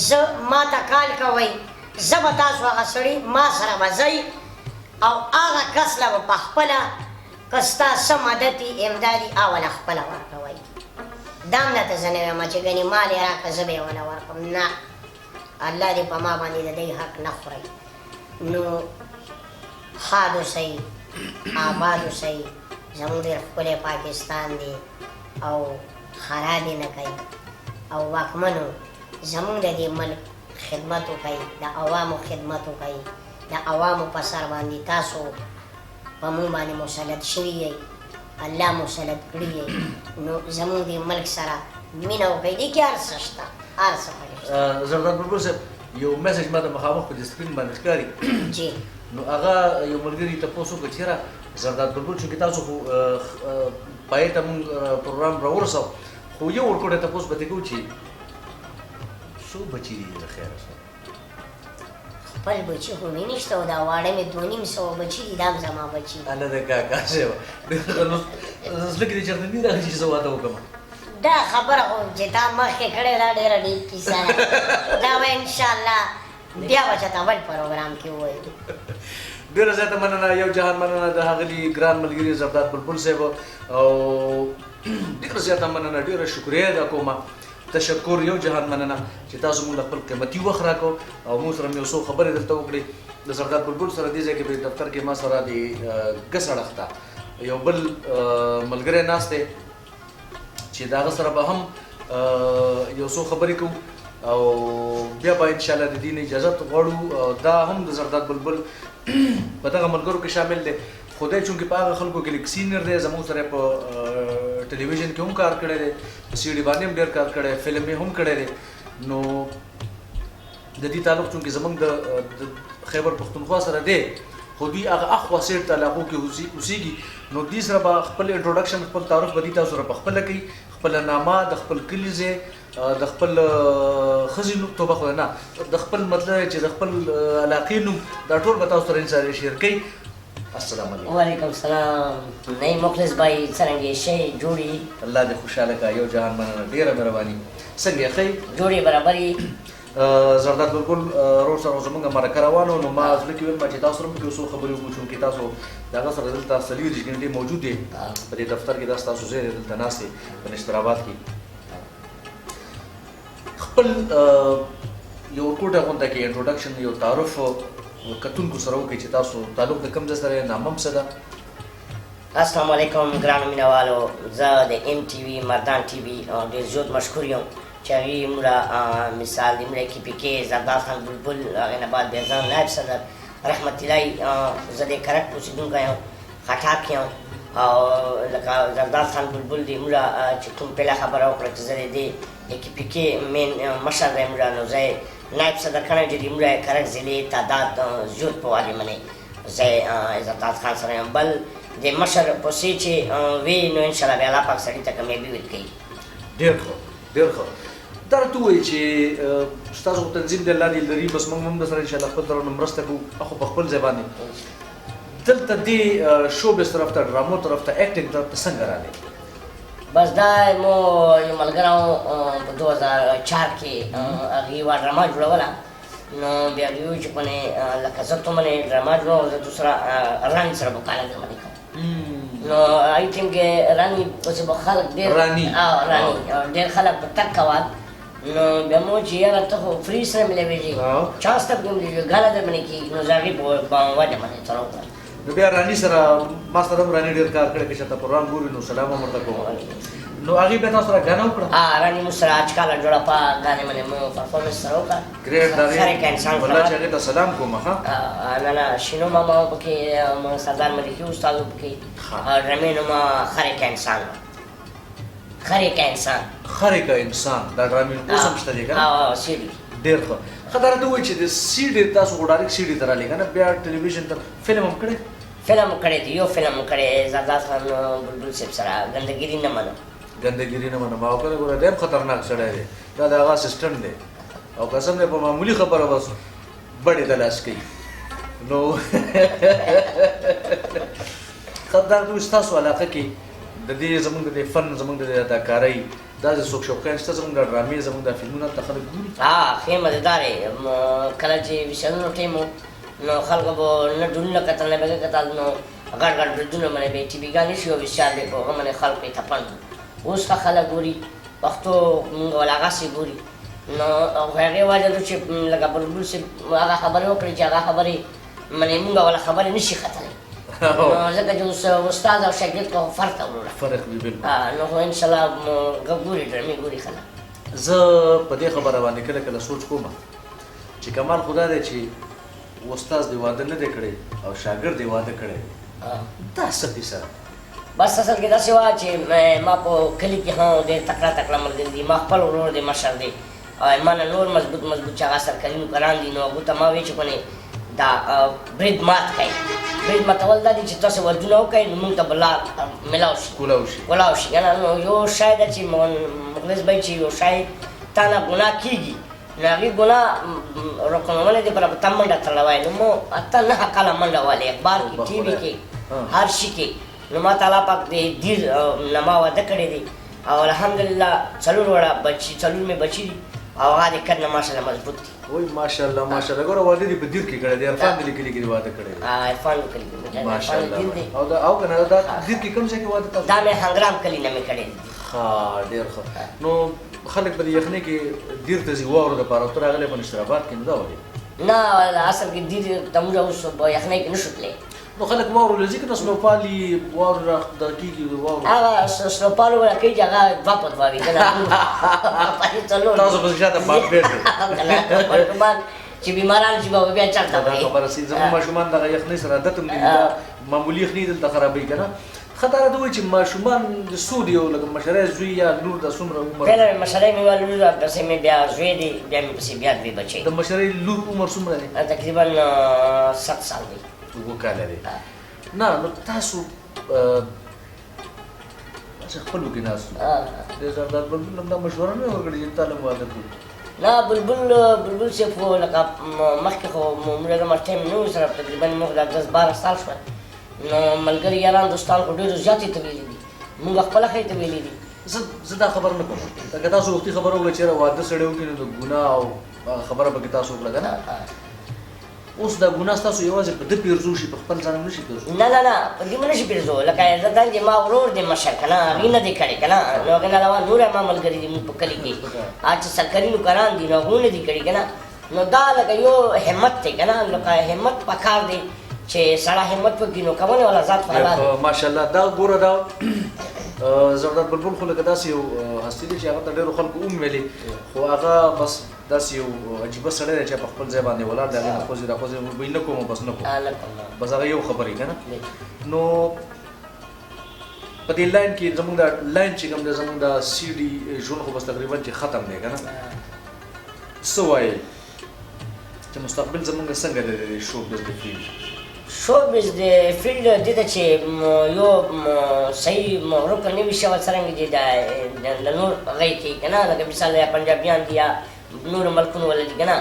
زه ما ته کال کوئ زه به تاسو هغه سړي ما سره به ځئ او هغه کس له به پخپله که ستا څه مدد وي امدادي اوله خپله ورکوئ دا هم نه ته زه نه وایم چې ګنې مال یې راکړه زه به یې ونه ورکړم نه الله دې په ما باندې د دې حق نه خورئ نو ښاد اوسئ آباد اوسئ زموږ ډېر ښکلی پاکستان دی او خراب یې نه کوي او واکمنو زموږ د دې ملک خدمت وکړئ د عوامو خدمت وکړئ د عوامو په سر باندې تاسو په مونږ باندې مسلط شوي یئ الله مسلط کړي یئ نو زموږ دې ملک سره مینه وکړئ دې کې هر څه شته هر څه پکې شته زرداد بلبل صاحب یو میسج ما ته مخامخ په دې سکرین باندې ښکاري جی نو هغه یو ملګري تپوس وکړه چې یاره زرداد بلبل چونکې تاسو خو پای ته مونږ پروګرام راورسو خو یو ورکوټی تپوس به دې کوو چې څو بچي دي د خیره سره خپل بچي خو مې نشته او دا واړه مې 250 بچي دي دا هم زما بچي دي الله د کاکا صاحب زړه کې دې چېرته نه راغلي چې زه واده وکړم دا خبره خو چې تا مخکې کړې دا ډېره ډېر کیسه ده دا به انشاءالله بیا به چاته بل پروګرام کې ووایو ډېره زیاته مننه یو جهان مننه د هغلي ګران ملګري زرداد بلبل صاحب او ډېره زیاته مننه ډېره شکریه ادا کوم تشکر یو جهان مننه چې تاسو موږ خپل قیمتي وخت راکړو او موږ سره یو څو خبرې درته وکړې د زرداد بلبل سره دې ځای کې په دفتر کې ما سره د ګس اړخ ته یو بل ملګری ناست دی چې د هغه سره به هم یو څو خبرې کوو او بیا به انشاءالله د دې نه اجازت غواړو دا هم د زرداد بلبل په دغه ملګرو کې شامل دی خدای چونکې په هغه خلکو کې لږ سینیر دی زموږ سره په ټلویزیون کې هم کار کړی دی په سی ډي باندې هم ډېر کار کړی فلم یې هم کړی دی نو د دې تعلق چونکې زموږ د خیبر پښتونخوا سره دی خو دوی هغه اخوا سیټ ته علاقو کې اوسېږي نو دوی سره به خپل انټروډکشن خپل تعارف به دوی تاسو سره په خپله کوي خپله نامه د خپل کلي ځای د خپل ښځې نوم توبه خو نه د خپل مطلب چې د خپل علاقې نوم دا ټول به تاسو سره انسان شیر کوي السلام علیکم وعلیکم السلام نہیں مخلص بھائی څرنګه شي جوړي الله دې خوشاله کا یو جهان مننه ډیره مهرباني څنګه ښه جوړي برابري زرداد بلبل رور سره زمونږ مرکه روانو نو ما زړه کې ویل ما چې تاسو سره مو څو خبرې وکړو چونکې تاسو د هغه سره دلته 40 غنټې موجود دي په دې دفتر کې دا ستاسو ځای دی دلته ناست دی په نشترآباد کې خپل یو ورکوټه غونډه کې انټروډکشن یو تعارف کتونکو سره وکړئ چې تاسو تعلق د کوم ځای سره نامه هم څه ده السلام علیکم ګرانو مینوالو زه د ام ټي وي مردان ټي وي ډېر زیات مشکور یم چې هغې موږ مثال د موږ کې پي کې زرداد خان بلبل هغې نه بعد بیزان نایب صدر رحمت الله زه د کرک اوسېدونکی یم خټاک یم او لکه زرداد خان بلبل د موږ چې کوم پهله خبره وکړه چې زه د دې کې پي کې مین مشر دی موږ نو زه نائب صدر کړی چې د موږ کرک ضلع تعداد زیات په والي منې زه زرداد خان سره یم بل د مشر پسې چې وي نو انشاءالله بیا الله پاک سړي ته کامیابي ورکوي ډېر ښه ډېر ښه دا راته ووایي چې ستاسو تنظیم د الله دې لري بس موږ هم درسره انشاءالله خپل طرف نه مرسته کوو خو په خپل ځای باندې دلته دې شوبز طرف ته ډرامو طرف ته ایکټینګ طرف ته څنګه راغلی بس دا مو یو ملګری په 2004 کې هغې یوه ډرامه جوړوله نو بیا هغې وویل چې پنې لکه زه تو منې ډرامه جوړوم زه تو سره رنګ سره مکالمه کوم نو آی ټیم کې رانی پس به خلک ډېر رانی. رانی ډېر خلک به تک کوال نو بیا مو چې یاره ته خو فري سره ملوېږي چانس ته پکې ملېږي ګاله در باندې کېږي نو زه هغې په وجه باندې چلو کړم نو بیا رانی سره ما سره هم رانی ډېر کار کړی که چېرته پروګرام ګوري نو سلام هم ورته کوم نو هغې بیا تاسو سره ګانا وکړه رانی مو سره اچکاله جوړه په ګانې باندې مو پرفارمنس سره وکړه ګریټ دا خره کې انسان والله چې هغې ته سلام کوم ښه نه نه شینو ماما و پکې سردار ملکي استاد و پکې رمې نوما خره کې انسان خره کې انسان خرې که انسان دا ډرامې اوس هم شته دی که نه سیډي ډېر ښه ښه دا راته ووایي چې د سیډي تاسو خو ډایرکټ سیډي ته رالې که نه بیا ټلویزیون ته فلم هم کړی فلم کړی دی یو فلم کړی زرداد خان بلبل صاحب سره ګندګیري نه منم ګندګیري نه منم او کنه ګوره ډېر خطرناک سړی دی دا د هغه اسسټنټ دی او قسم دی په معمولي خبره بس بډې ته لاس کوي نو ښه دا دوی ستاسو علاقه کې د دې زموږ د فن زموږ د اداکارۍ دا چې څوک شوقیان شته زموږ د ډرامې زموږ د فلمونو ته خلک ګوري ښې مزېدارې کله چې ویشنونو ټیم و نو خلکو به نه ډولونه کتل نه به کتل نو غټ غټ برجونه باندې به ټي وي ګانې شي او ویشال دی په هغه باندې خلکو یې تپن اوس ښه خلک ګوري پښتو مونږ ولا هغسې ګوري نو هغې وجه ده چې لکه بلبل صاحب هغه خبرې وکړې چې هغه خبرې منې مونږ ولا خبرې نه شي ختلی ځکه چې اوس استاد او شاګرد کو فرق ته وروړه فرق دی بالکل نو خو انشاءالله ګوري ډرامې ګوري خلک زه په دې خبره باندې کله کله سوچ کوم چې کمال خدا دی چې استاد دی واده نه دی کړی او شاګرد دی واده کړی دا څه کیسه بس اصل کې داسې وه چې ما په کلي کې هم ډېر تکړه تکړه ملګري دي ما خپل ورور دی مشر دی او ما نه نور مضبوط مضبوط چې هغه سرکاري نوکران دي نو هغو ته ما وایي چې کنې دا برید مات کوي برید ماتول دا دي چې تاسو ودونه وکړئ نو مونږ ته به لار میلاو شي کولاو شي که نه نو یو شی ده چې مخلص بی چې یو شی تا نه ګناه کېږي نو هغې ګناه روښانولی دی پر ته منډه تړلی وایي نو مو اته نهه کاله منډه والې اخبار کې ټي وي کې هر شي کې نو ما تعالی پاک د دیر نه ما واده کړی دی او الحمدلله څلور وړه بچي څلور مې بچي دي او هغه د کډ نه ماشاءالله مضبوط دي وای ماشاءالله ماشاءالله ګوره واده دې په دیر کې کړی دی عرفان دې کلي کې واده کړی دی عرفان کلي کې ماشاءالله او دا او کنه دا دیر کې کوم ځای کې واده تاسو دا مې هنګرام کلي نه مې کړی دی ښه ډېر ښه نو خلک به د یخنۍ کې دیر ته ځي واورو دپاره ته راغلی په نشترآباد کې نو دا ولې نه اصل کې دیر ته موږ اوس په یخنۍ کې نشو تللی نو خلک واورو له ځي که تاسو نوپالي واورو را دا کېږي واورو هغه سنوپالو والا کوي چې هغه دوه په دوه وي که نه تاسو پسې شاته پامپېټ دی چې بیماران چې به بیا چلته دا خبره سي زموږ ماشومان دغه یخنۍ سره عادت هم دي دا معمولي یخنۍ دلته خرابوي که نه ښه دا راته وایي چې ماشومان د څو دي یو لکه مشری زوی یا لور دا څومره عمر پهله مې مشری مې ویل لور پسې مې بیا زوی دی بیا مې پسې بیا دوی بچی د مشری لور عمر څومره دی تقریبا 7 سال دی اووه کاله دی نه نو تاسو چې خپلو کې ناست د زرداد بلبل هم دا مشوره نه ورکړې چې تا له واده کړو نه بلبل صاحب خو لکه مخکې خو موږ هغه ټایم نه و سره تقریبا موږ دا 10-12 سال شول نو ملګري یاران دوستان خو ډېرو زیاتې ته ویلي دي موږ خپله ښې ته ویلي دي زه دا خبره نه کوم که تاسو وختي خبره وکړه چېرې واده سړی وکړي نو د ګناه او خبره پکې تاسو وکړه که نه اوس دا ګناه ستاسو یوازې په ده پیرزو شي په خپل ځان هم نه شي پیرزو نه په دې مې نه شي پیرزو لکه زه دا چې ما ورور دی مشر که نه هغې نه دی کړی که نه نو هغې نه علاوه نور ما ملګري دي موږ په کلي کې هغه چې سرکاري نوکران دي نو هغو نه دي کړي که نه نو دا لکه یو همت دی که نه لکه همت پکار دی چې سړی همت وکړي نو کولی والا ذات فعلا ماشاءالله دا ګوره دا زرداد بلبل خو لکه داسې یو هستي دی چې هغه ته ډېرو خلکو ومویلې خو هغه بس داسې یو عجیبه سړی دی چې په خپل ځای باندې ولاړ دی هغې نه خوځي راخوځي وایي نه کوم بس نه کوم بس هغه یو خبرې که نه نو په دې لاین کې زموږ دا لاین چې کوم دی زموږ دا سی ډي ژوند خو بس تقریبا چې ختم دی که نه څه وایي چې مستقبل زموږ څنګه دی د شو بزنس فیلډ شوبز د فیلډ دې ته چې یو صحیح رکن نه وي شوی څرنګه چې د نور هغې کې که نه لکه مثال یا پنجابیان دي یا نورو ملکونو والا دي که نه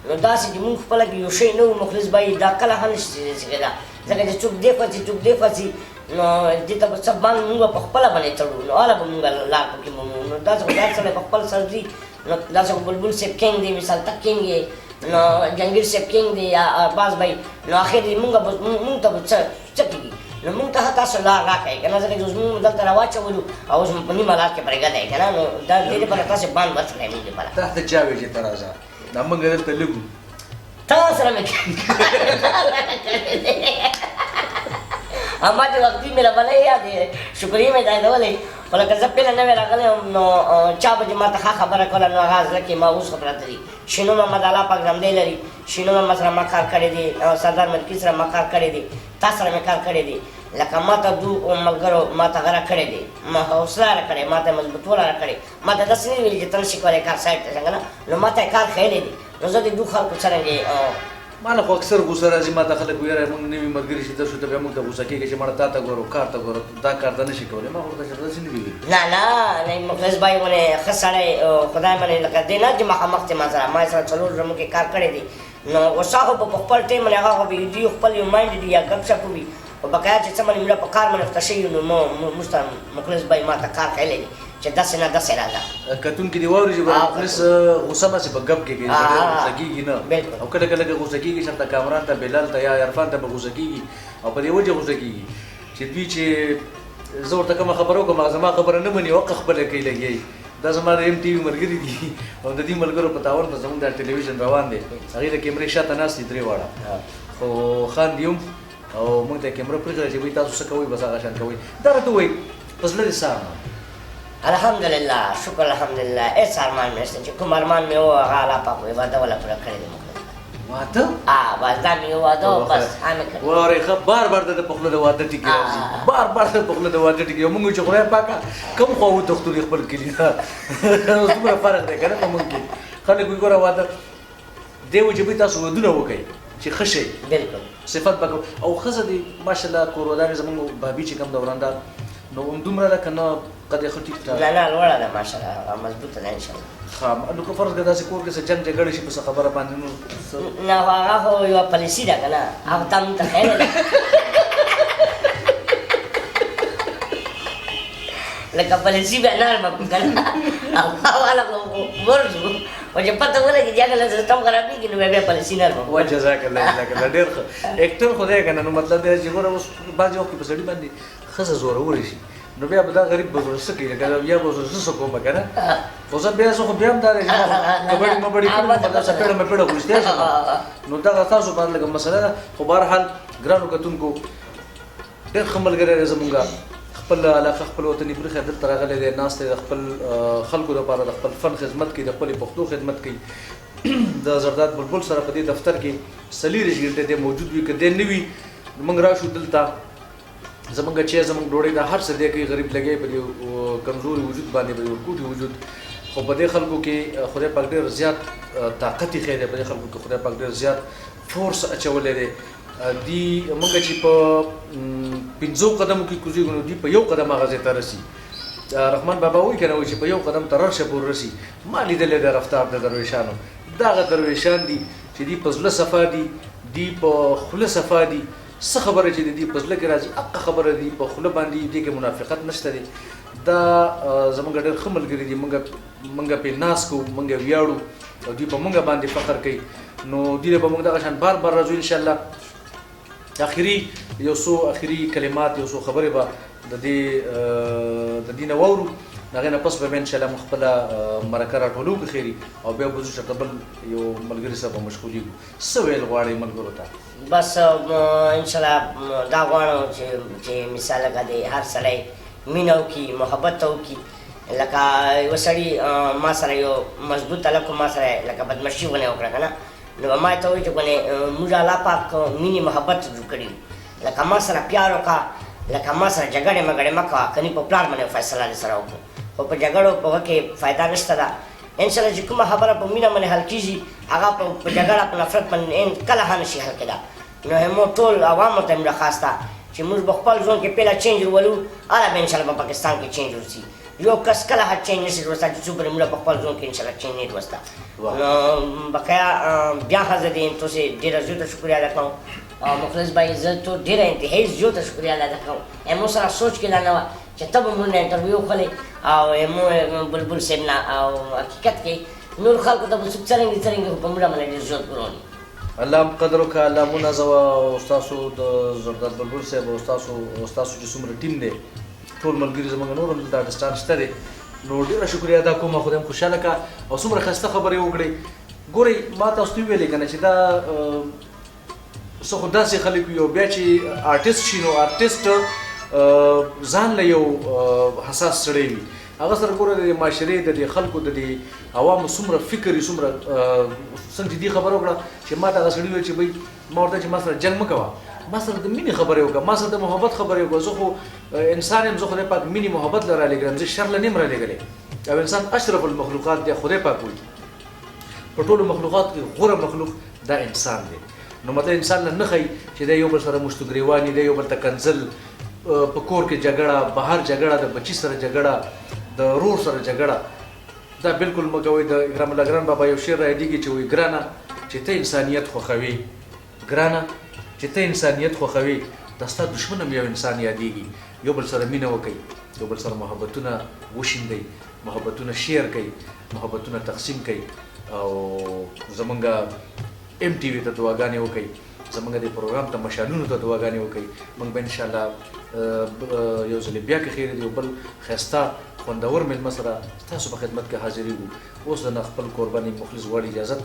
نو داسې چې مونږ خپله کې یو شی نه وو مخلص بایي دا کله هم نشي څکېدا ځکه چې څوک دې خوا ځي څوک دې خوا ځي نو دې ته به څه باندې مونږ په خپله باندې تړو نو هله به مونږ لار پکې مومو نو داسې خو دا سړی په خپل سر ځي نو داسې خو بلبل صاحب کینګ دی مثال ته کینګ یې نو جهانګیر صاحب کینګ دی یا ارباز بھائی نو آخر مونږ ته به څه کېږي نو موږ ته تاسو لار راکړئ که نه ځکه چې اوس موږ دلته راواچولو او اوس په نیمه لار کې پرېږدی که نه نو دا دې لپاره تاسې بان ورکړئ موږ لپاره تا ته چا وایي چې ته راځه دا موږ دلته لږ وو. تا سره مې اما چې وختي مې رابلې یاد شکرې مې ځایدولې خو لکه زه پیله نوې راغلی وم نو چا به چې ما ته ښه خبره کوله نو هغه زړه کې ماوس خو پراته دي. شینو محمد الله پاک رمدی لري، شینو محمد سره ما کار کړی دی، سردار ملکي سره ما کار کړی دی، تا سره مې کار کړی دی. لکه ما ته دو ملګرو ما ته غره کړی دی، ما حوصله راکړې، ما ته مضبوطوالی راکړې، ما ته داسې نه ویلي چې ته نشي کولی کار سایډ ته څنګه نه، نو ما ته یې کار ښیلی دی. نو زه د دو خلکو څرنګې ما نه خو اکثر غوسه راځي، ما ته خلک ویره موږ نوي ملګري چې درشو ته بیا موږ ته غوسه کېږي چې مړه تا ته ګورو کار ته ګورو دا کار ته نشي کولی. ما خو ورته چې داسې نه دي ویلي. نه مخلص بھائی باندې ښه سړی خدای باندې لکه دی نه چې مخامخ دی ما سره، ما سره 4 ورځو کې کار کړی دی. نو غوسه خو په خپل ټایم باندې هغه خو به وي خپل یو مایند دی یا ګپ شپ وي او بقایا چې څه باندې مړه په کار باندې اخته شوي نو موږ ته مخلص بھائی ما ته کار ښیلی دی چې داسې نه داسې راځه. کتونکي دې واوري چې مخلص غوسه ماسې په ګپ کې کوي، غوسه کېږي نه، او کله کله غوسه کېږي چې همدا کامران ته بلال ته یا عرفان ته به غوسه کېږي او په دې وجه غوسه کېږي چې دوی چې زه ورته کومه خبره وکړم هغه زما خبره نه مني وقه خپله کوي لګیایي. دا زما د ایم ټي وي ملګري دي او د دې ملګرو په تاور ته زموږ دا ټلویزیون روان دی، هغې د کیمرې شاته ناست دي 3 واړه خو خاندي هم او موږ ته کیمره پرېښوده چې وایي تاسو څه کوئ بس هغه شان کوئ. دا راته ووایي په زړه دې څه ارمان؟ الحمدلله شکر الحمدلله هېڅ ارمان مې نشته چې کوم ارمان مې و هغه الله پاک وایي واده والا پوره کړی دی. واده؟ بس دا مې واده و بس همې کړی. واورئ ښه بار بار د په خوله د واده ټکي راځي، بار بار د په خوله د واده ټکي. موږ چې خدای پاکه کوم خوا وتښتو د خپل کلي نه اوس دومره فرق دی که نه په موږ کې. خلک وایي ګوره واده دی و چې بهی تاسو ودونه وکئ چې ښه شئ بلکل صفت به او ښځه دې ماشاءالله کور ودانې زموږ بابي چې کوم دورانده نو همدومره ده که نه قد یې ښه ټیک ټاک؟ نه لوړه ده ماشاءالله هغه مضبوطه ده انشاءالله. ښه نو که فرض کړه داسې کور کې څه جنګ جګړې شي په څه خبره باندې نو نه هغه خو یوه پالیسي ده که نه هغه تا موږ ته ښیلی ده لکه پالیسي بیا نرمه کړو که نه هغه والا خو ورځو او چې پته ولګي چې هغه له سیسټم خرابېږي نو بیا پالیسي نرمه کړو. جزاک الله جزاک الله ډېر ښه اکټر خو دی که نه نو مطلب دی چې ګوره اوس بعضې وخت کې په سړي باندې ښځه زورولی شي نو بیا به دا غریب به زړه څه کوي لکه بیا به زه څه کوم که نه خو زه بیا زه خو بیا هم دا دی چې کبډي مبډي کړي مطلب څپېړه مپېړه خو رښتیا شم نو دغه تاسو باندې لږه مسله ده. خو بهرحال ګرانو کتونکو ډېر ښه ملګری دی زمونږ خپل علاقه خپل وطني برخه دلته راغلی دی ناست دی د خپل خلکو لپاره د خپل فن خدمت کوي د خپلې پښتو خدمت کوي. د زرداد بلبل سره په دې دفتر کې 40 غنټې دی موجود وي که دی نه وي موږ راشو دلته زمونږ چې زمونږ ډوډۍ دا هر څه دی کوي غریب لګی په دې کمزوري وجود باندې په دې ورکوټي وجود خو په دې خلکو کې خدای پاک ډېر زیات طاقت یې ښی دی په دې خلکو کې خدای پاک ډېر زیات فورس اچولی دی. دی موږ چې په 5 قدمو کې کوزیږو نو دوی په 1 قدم هغه ځای ته رسي. رحمان بابا وایي که نه وایي چې په 1 قدم تر عرشه پورې رسي. ما لیدلی دی رفتار د درویشانو دغه درویشان دي چې دی په زړه صفا دي دی په خوله صفا دي څه خبره چې د دې په زړه کې راځي حقه خبره دي په خوله باندې دې کې منافقت نشته دی. دا زموږ ډېر ښه ملګري دي موږ پرې ناز کوو موږ ویاړو او دوی په موږ باندې فخر کوي نو دوی به موږ دغه شان بار بار راځو انشاءالله. اخري یو څو اخري کلمات یو څو خبرې به د دې نه واورو هغې نه پس به بیا انشاءالله موږ خپله مرکه راټولو که خیري او بیا به ځو چېرته بل یو ملګري سره به مشغولېږو. څه ویل غواړئ ملګرو ته؟ بس انشاءالله دا غواړم چې مثال لکه د هر سړی مینه وکړي محبت ته وکړي. لکه یوه سړي ما سره یو مضبوط هلک ما سره لکه بدمشي غونې وکړه که نه نو ما ته وایي چې غونې موږ الله پاک مینې محبت جوړ کړي لکه ما سره پیار وکړه لکه ما سره جګړې مګړې مه کوه کني په پلار باندې فیصله دې سره وکړو خو په جګړو په وخت کې فایده نشته ده. انشاءالله چې کومه خبره په مینه باندې حل کېږي هغه په جګړه په نفرت باندې کله هم نشي حل کېدی. نو همو ټول عوامو ته مې درخواست ده چې موږ به خپل ژوند کې پیله چینج ولو هله به انشاءالله په پاکستان کې چینج ورسي. یو کس کله هر چینج نشي ورسته چې څوک موږ په خپل ژوند کې انشاءالله چینج نه ورسته. نو بقایا بیا ښځه دې تاسې ډېره زیاته شکریه ادا کوم مخلص بھائی زه تو ډېره انتهایي زیاته شکریه ادا کوم. همو سره سوچ کې دا نه وه چې ته به موږ نه انټرویو وکړې او همو بلبل صاحب نه او حقیقت کې نور خلکو ته به څوک څرنګه خو په موږ باندې ډېر زیات ګران الله قدر وکړه، الله منازوه. او ستاسو د زرداد بلبل صاحب او ستاسو چې څومره ټیم دی ټول ملګري زموږ نور هم دلته آرټسټان شته دی، نو ډېره شکریه ادا کوم. خدای هم خوشحاله کړه او څومره ښایسته خبرې وکړې. ګورئ ما تاسو ته ویلې که نه چې دا څه خو داسې خلک وي او بیا چې آرټسټ شي نو آرټسټ ځان له یو حساس سړی وي، هغه سره ګوره د معاشرې د دې خلکو د دې عوامو څومره فکر یې څومره څنګه چې دې خبره وکړه چې ما ته هغه سړي وویل چې بھئ ما ورته چې ما سره جنګ مه کوه، ما سره د مینې خبرې وکړه، ما سره د محبت خبرې وکړه. زه خو انسان یم، زه خدای پاک مینې محبت له رالېږلم، زه شر له نه یم رالېږلی. او انسان اشرف المخلوقات دی، خدای پاک وایي په ټولو مخلوقات کې غوره مخلوق دا انسان دی. نو مطلب انسان له نه ښایي چې دی یو بل سره مشتګریوان دی، یو بل ته کنځل، په کور کې جګړه، بهر جګړه، د بچي سره جګړه، د رور سره جګړه، دا بالکل مه کوئ. د اکرام الله ګران بابا یو شعر رایادېږي چې وایي ګرانه چې ته انسانیت خوښوي، ګرانه چې ته انسانیت خوښوي، دا ستا دشمن هم یو انسان یادېږي. یو بل سره مینه وکئ، یو بل سره محبتونه وشیندئ، محبتونه شیر کئ، محبتونه تقسیم کئ. او زمونږ ایم ټي وي ته دعاګانې وکئ، زمونږ د پروګرام ته مشالونو ته دعاګانې وکئ. موږ به انشاءالله یو ځلې بیا که خیر دی یو بل ښایسته خوندور مېلمه سره ستاسو په خدمت کې حاضرېږو. اوس د خپل قرباني مخلص غواړي اجازت.